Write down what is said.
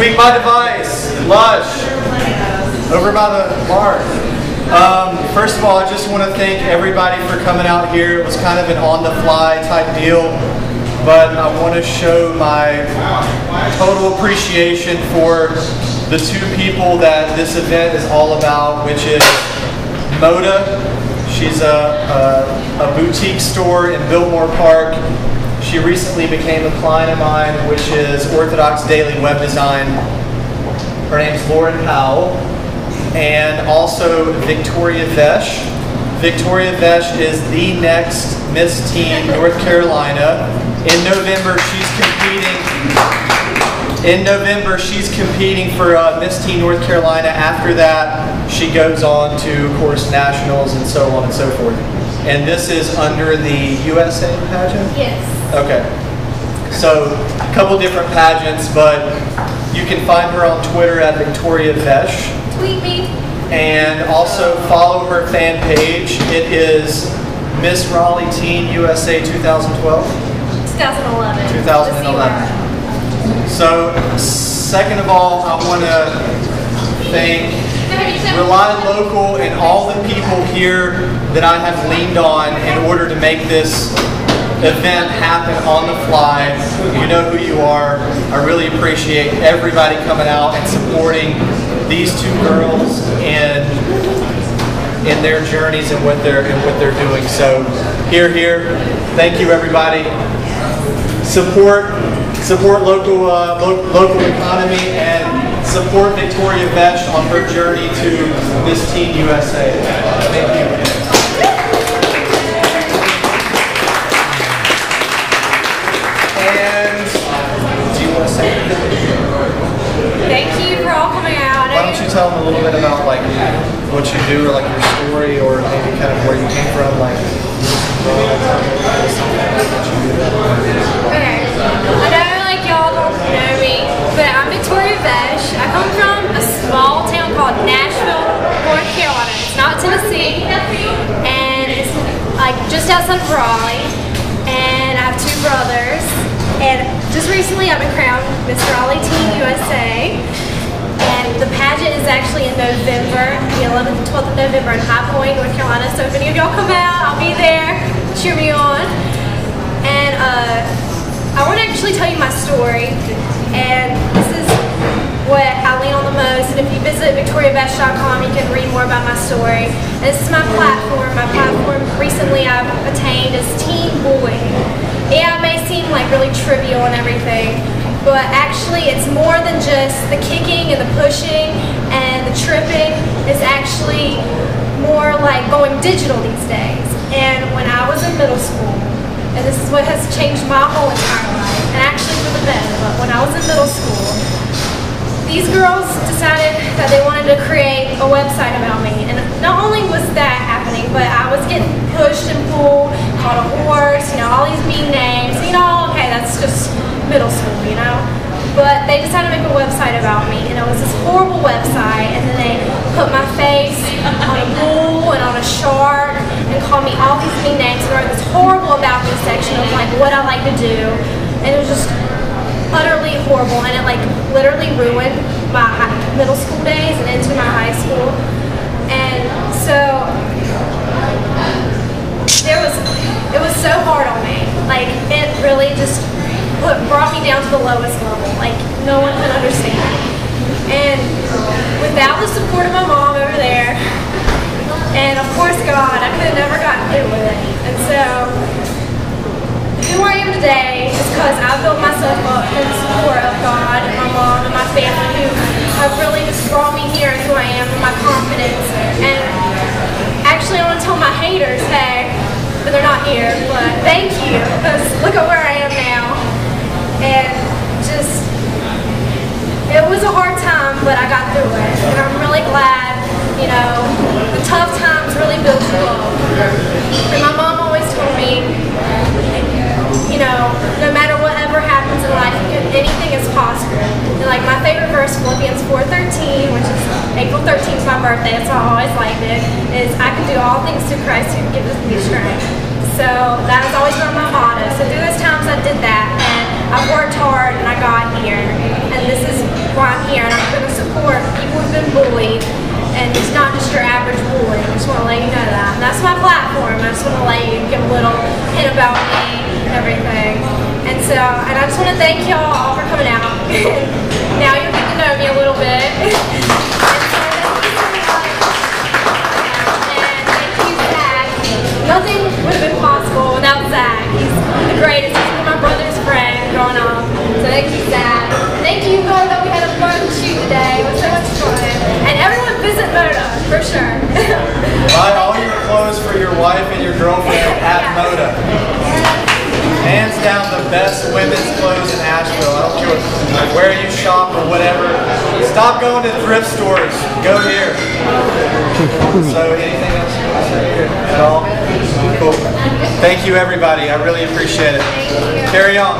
Tweak my device. Lush. Over by the bar. First of all, I just want to thank everybody for coming out here. It was kind of an on-the-fly type deal, but I want to show my total appreciation for the two people that this event is all about, which is Moda. She's a boutique store in Biltmore Park. She recently became a client of mine, which is Orthodox Daily Web Design. Her name's Lauren Powell. And also Victoria Vesh. Victoria Vesh is the next Miss Teen North Carolina. In November, she's competing for Miss Teen North Carolina. After that, she goes on to, of course, nationals and so on and so forth. And this is under the USA pageant? Yes. Okay. So, a couple different pageants, but you can find her on Twitter at Victoria Vesh. Tweet me. And also follow her fan page. It is Miss Raleigh Teen USA 2012? 2011. 2011. So, second of all, I want to thank RelyLocal and all the people here that I have leaned on in order to make this event happen on the fly. You know who you are. I really appreciate everybody coming out and supporting these two girls in their journeys and what they're doing. So here. Thank you, everybody. Support local economy and support Victoria Vesh on her journey to Miss Teen USA. Thank you. And do you want to say anything? Thank you for all coming out. Why don't you tell them a little bit about like what you do, or like your story, or maybe kind of where you came from, like Okay. I know like y'all don't know me, but I'm Victoria Vesh. I come from a small town called Nashville, North Carolina. It's not Tennessee, and it's like just outside of Raleigh. And I have two brothers. And just recently I've been crowned Miss Raleigh Teen USA. And the pageant is actually in November, the 11th and 12th of November in High Point, North Carolina. So if any of y'all come out, I'll be there. Cheer me on. And I want to actually tell you my story. And this is what I lean on the most. And if you visit victoriavesh.com, you can read more about my story. And this is my platform. My platform recently I've attained is Teen Boy. Yeah, it may seem like really trivial and everything, but actually it's more than just the kicking and the pushing and the tripping. It's actually more like going digital these days. And when I was in middle school, and this is what has changed my whole entire life, and actually for the better, but when I was in middle school, these girls decided that they wanted to create a website about me. And not only was that happening, but I was getting pushed and pulled, called a horse, you know, all these mean names. You know, okay, that's just middle school, you know. But they decided to make a website about me, and it was this horrible website, and then they put my face on a bull and on a shark and called me all these mean names and wrote this horrible about me section of like what I like to do. And it was just utterly horrible, and it like literally ruined my middle school days and into my high school. And so it was so hard on me. Like it really just brought me down to the lowest level. Like no one could understand me. And without the support of my mom over there, and of course God, I could have never gotten through with it. And so who I am today is because I built myself up in the support of God and my mom and my family, who have really just brought me here and who I am and my confidence. And actually I want to tell my haters, hey, but they're not here, but thank you, because look at where I am now. And just, it was a hard time, but I got through it. And I'm really glad, you know, the tough times really build you up. And my mom always told me, you know, no matter whatever happens in life, anything is possible. And like my favorite verse, Philippians 4:13, which is April 13th is my birthday, that's why I always liked it, is I can do all things through Christ who gives me strength. So that has always been my motto. So through those times I did that, and I've worked hard and I got here. And this is why I'm here, and I'm going to support people who've been bullied. And it's not just your average bully. I just want to let you know that. And that's my platform. I just want to let you give a little hint about me and everything. And so, and I just want to thank y'all all for coming out. Now you'll get to know me a little bit. And so thank you so much. And thank you, Zach. Nothing would have been possible without Zach. He's the greatest. He's been my brother's friend growing up. So thank you, Zach. Thank you, Moda. We had a fun shoot today. It was so much fun. And everyone visit Moda, for sure. Buy all your clothes for your wife and your girlfriend at Moda. Hands down the best women's clothes in Asheville. I don't care where you shop or whatever. Stop going to thrift stores. Go here. So anything else you want to say at all? Cool. Thank you everybody. I really appreciate it. Thank you. Carry on.